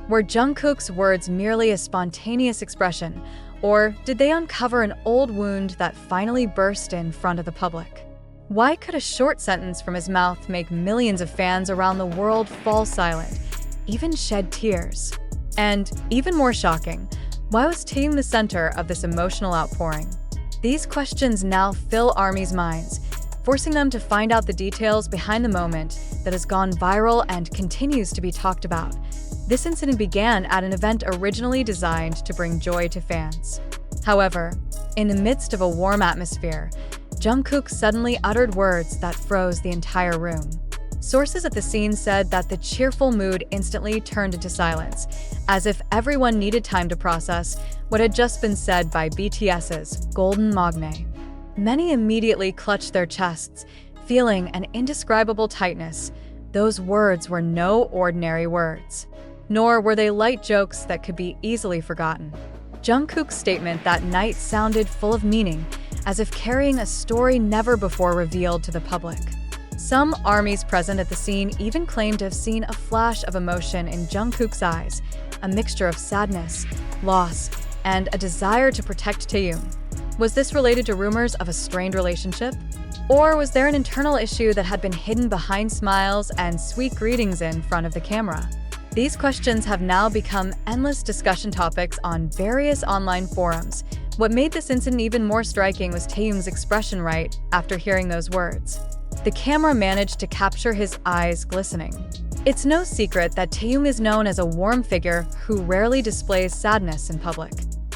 Were Jungkook's words merely a spontaneous expression, or did they uncover an old wound that finally burst in front of the public? Why could a short sentence from his mouth make millions of fans around the world fall silent, even shed tears? And even more shocking, why was Taehyung the center of this emotional outpouring? These questions now fill ARMY's minds, forcing them to find out the details behind the moment that has gone viral and continues to be talked about. This incident began at an event originally designed to bring joy to fans. However, in the midst of a warm atmosphere, Jungkook suddenly uttered words that froze the entire room. Sources at the scene said that the cheerful mood instantly turned into silence, as if everyone needed time to process what had just been said by BTS's Golden Magne. Many immediately clutched their chests, feeling an indescribable tightness. Those words were no ordinary words, nor were they light jokes that could be easily forgotten. Jungkook's statement that night sounded full of meaning, as if carrying a story never before revealed to the public. Some ARMYs present at the scene even claimed to have seen a flash of emotion in Jungkook's eyes, a mixture of sadness, loss, and a desire to protect Taehyung. Was this related to rumors of a strained relationship? Or was there an internal issue that had been hidden behind smiles and sweet greetings in front of the camera? These questions have now become endless discussion topics on various online forums. What made this incident even more striking was Taehyung's expression right after hearing those words. The camera managed to capture his eyes glistening. It's no secret that Taehyung is known as a warm figure who rarely displays sadness in public.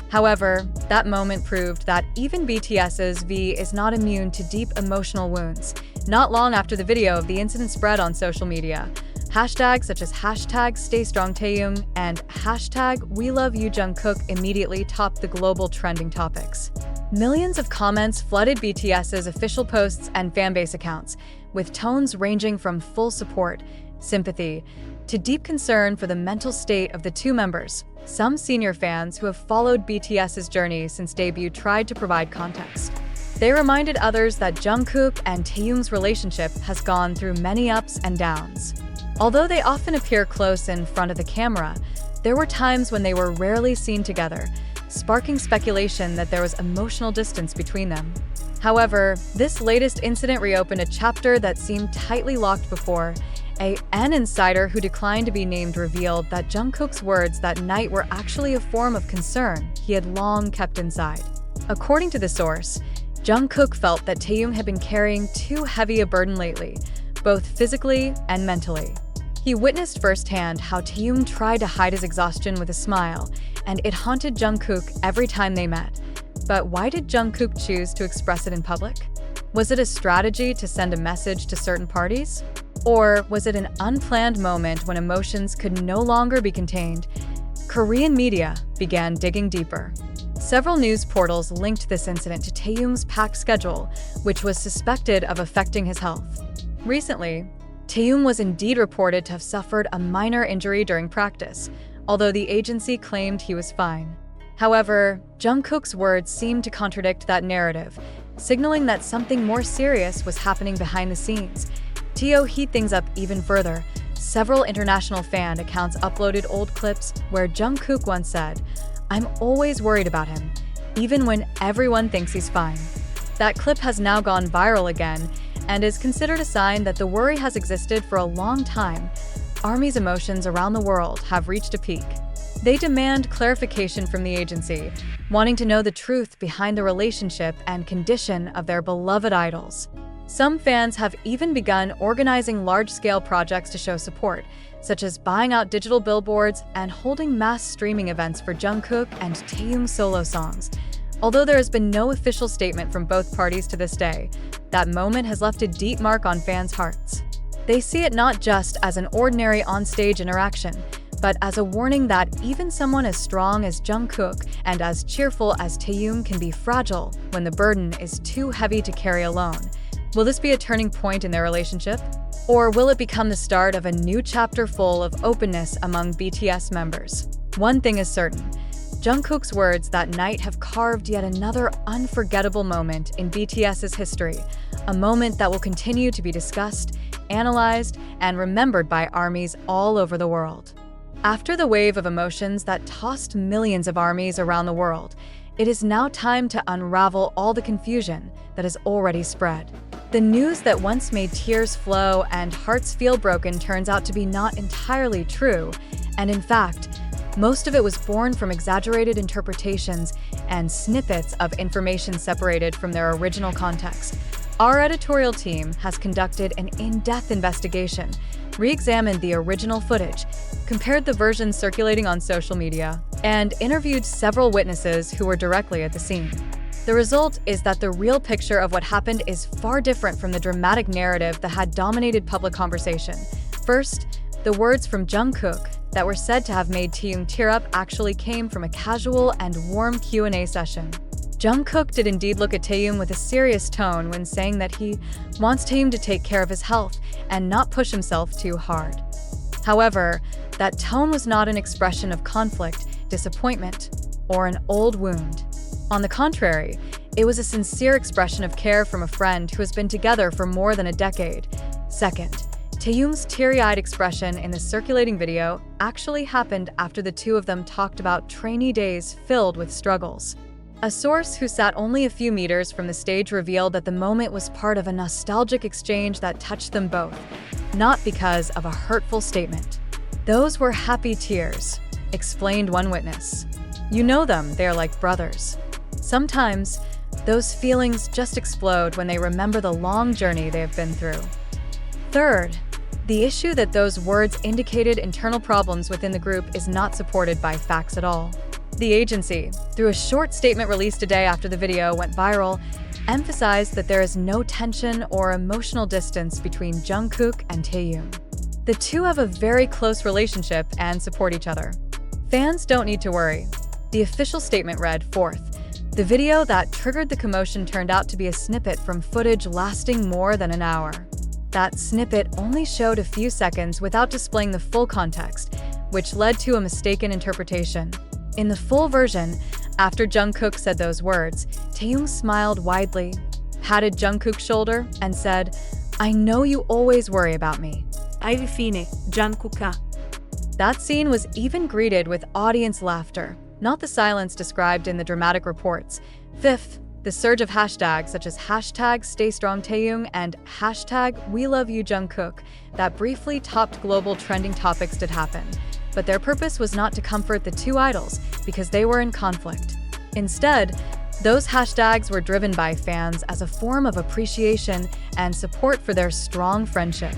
However, that moment proved that even BTS's V is not immune to deep emotional wounds. Not long after the video of the incident spread on social media, hashtags such as #StayStrongTaehyung and #WeLoveYouJungkook immediately topped the global trending topics. Millions of comments flooded BTS's official posts and fanbase accounts, with tones ranging from full support, sympathy, to deep concern for the mental state of the two members. Some senior fans who have followed BTS's journey since debut tried to provide context. They reminded others that Jungkook and Taehyung's relationship has gone through many ups and downs. Although they often appear close in front of the camera, there were times when they were rarely seen together, sparking speculation that there was emotional distance between them. However, this latest incident reopened a chapter that seemed tightly locked before. An insider who declined to be named revealed that Jungkook's words that night were actually a form of concern he had long kept inside. According to the source, Jungkook felt that Taehyung had been carrying too heavy a burden lately, both physically and mentally. He witnessed firsthand how Taehyung tried to hide his exhaustion with a smile, and it haunted Jungkook every time they met. But why did Jungkook choose to express it in public? Was it a strategy to send a message to certain parties? Or was it an unplanned moment when emotions could no longer be contained? Korean media began digging deeper. Several news portals linked this incident to Taehyung's packed schedule, which was suspected of affecting his health. Recently, Taehyung was indeed reported to have suffered a minor injury during practice, although the agency claimed he was fine. However, Jungkook's words seemed to contradict that narrative, signaling that something more serious was happening behind the scenes. To heat things up even further, several international fan accounts uploaded old clips where Jungkook once said, "I'm always worried about him, even when everyone thinks he's fine." That clip has now gone viral again and is considered a sign that the worry has existed for a long time. ARMY's emotions around the world have reached a peak. They demand clarification from the agency, wanting to know the truth behind the relationship and condition of their beloved idols. Some fans have even begun organizing large-scale projects to show support, such as buying out digital billboards and holding mass streaming events for Jungkook and Taehyung solo songs. Although there has been no official statement from both parties to this day, that moment has left a deep mark on fans' hearts. They see it not just as an ordinary on-stage interaction, but as a warning that even someone as strong as Jungkook and as cheerful as Taehyung can be fragile when the burden is too heavy to carry alone. Will this be a turning point in their relationship? Or will it become the start of a new chapter full of openness among BTS members? One thing is certain. Jungkook's words that night have carved yet another unforgettable moment in BTS's history, a moment that will continue to be discussed, analyzed, and remembered by ARMYs all over the world. After the wave of emotions that tossed millions of armies around the world, it is now time to unravel all the confusion that has already spread. The news that once made tears flow and hearts feel broken turns out to be not entirely true, and in fact, most of it was born from exaggerated interpretations and snippets of information separated from their original context. Our editorial team has conducted an in-depth investigation, re-examined the original footage, compared the versions circulating on social media, and interviewed several witnesses who were directly at the scene. The result is that the real picture of what happened is far different from the dramatic narrative that had dominated public conversation. First, the words from Jungkook that were said to have made Taehyung tear up actually came from a casual and warm Q&A session. Jungkook did indeed look at Taehyung with a serious tone when saying that he wants Taehyung to take care of his health and not push himself too hard. However, that tone was not an expression of conflict, disappointment, or an old wound. On the contrary, it was a sincere expression of care from a friend who has been together for more than a decade. Second, Taehyung's teary-eyed expression in the circulating video actually happened after the two of them talked about trainee days filled with struggles. A source who sat only a few meters from the stage revealed that the moment was part of a nostalgic exchange that touched them both, not because of a hurtful statement. "Those were happy tears," explained one witness. "You know them, they are like brothers. Sometimes, those feelings just explode when they remember the long journey they have been through." Third, the issue that those words indicated internal problems within the group is not supported by facts at all. The agency, through a short statement released a day after the video went viral, emphasized that there is no tension or emotional distance between Jungkook and Taehyung. The two have a very close relationship and support each other. Fans don't need to worry. The official statement read, "Fourth, the video that triggered the commotion turned out to be a snippet from footage lasting more than an hour. That snippet only showed a few seconds without displaying the full context, which led to a mistaken interpretation. In the full version, after Jungkook said those words, Taehyung smiled widely, patted Jungkook's shoulder, and said, 'I know you always worry about me. Alla fine, Jungkook." That scene was even greeted with audience laughter, not the silence described in the dramatic reports. Fifth, the surge of hashtags such as #StayStrongTaehyung and #WeLoveYouJungkook that briefly topped global trending topics did happen. But their purpose was not to comfort the two idols because they were in conflict. Instead, those hashtags were driven by fans as a form of appreciation and support for their strong friendship.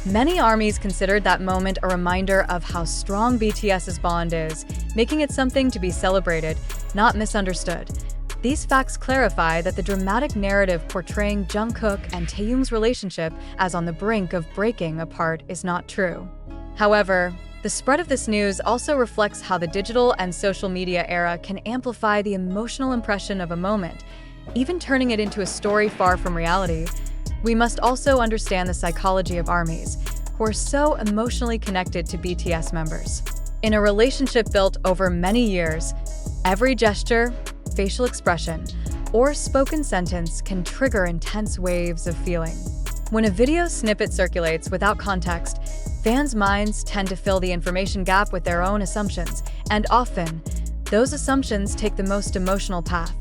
Many armies considered that moment a reminder of how strong BTS's bond is, making it something to be celebrated, not misunderstood. These facts clarify that the dramatic narrative portraying Jungkook and Taehyung's relationship as on the brink of breaking apart is not true. However, the spread of this news also reflects how the digital and social media era can amplify the emotional impression of a moment, even turning it into a story far from reality. We must also understand the psychology of armies, who are so emotionally connected to BTS members. In a relationship built over many years, every gesture, facial expression, or spoken sentence can trigger intense waves of feeling. When a video snippet circulates without context, fans' minds tend to fill the information gap with their own assumptions, and often, those assumptions take the most emotional path.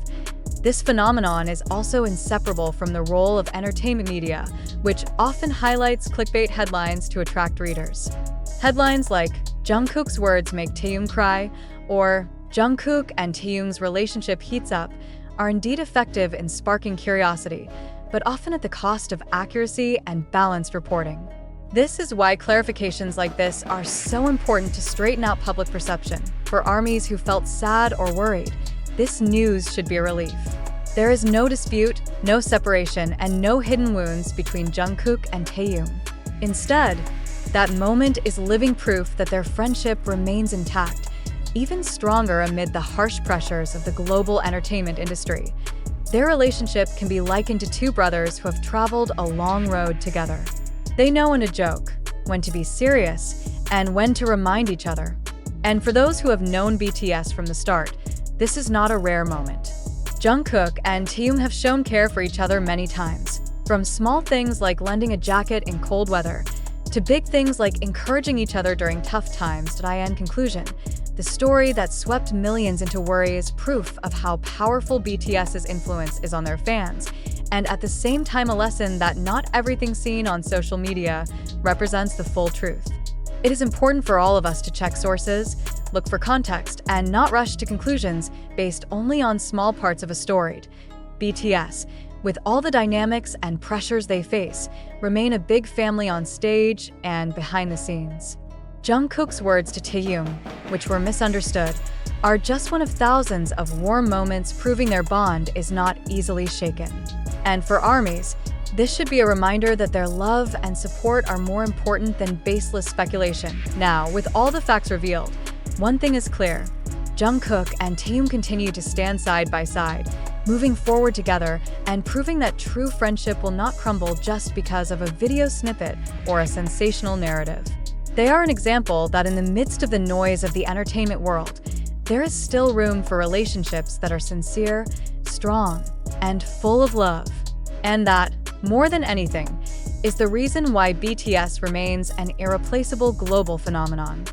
This phenomenon is also inseparable from the role of entertainment media, which often highlights clickbait headlines to attract readers. Headlines like, "Jungkook's words make Taehyung cry," or "Jungkook and Taehyung's relationship heats up," are indeed effective in sparking curiosity, but often at the cost of accuracy and balanced reporting. This is why clarifications like this are so important to straighten out public perception. For armies who felt sad or worried, this news should be a relief. There is no dispute, no separation, and no hidden wounds between Jungkook and Taehyung. Instead, that moment is living proof that their friendship remains intact, even stronger amid the harsh pressures of the global entertainment industry. Their relationship can be likened to two brothers who have traveled a long road together. They know when to joke, when to be serious, and when to remind each other. And for those who have known BTS from the start, this is not a rare moment. Jungkook and Taehyung have shown care for each other many times, from small things like lending a jacket in cold weather, to big things like encouraging each other during tough times. In conclusion, the story that swept millions into worry is proof of how powerful BTS's influence is on their fans, and at the same time a lesson that not everything seen on social media represents the full truth. It is important for all of us to check sources, look for context, and not rush to conclusions based only on small parts of a story. BTS, with all the dynamics and pressures they face, remain a big family on stage and behind the scenes. Jungkook's words to Taehyung, which were misunderstood, are just one of thousands of warm moments proving their bond is not easily shaken. And for ARMYs, this should be a reminder that their love and support are more important than baseless speculation. Now, with all the facts revealed, one thing is clear: Jungkook and Taehyung continue to stand side by side, moving forward together and proving that true friendship will not crumble just because of a video snippet or a sensational narrative. They are an example that in the midst of the noise of the entertainment world, there is still room for relationships that are sincere, strong, and full of love. And that, more than anything, is the reason why BTS remains an irreplaceable global phenomenon.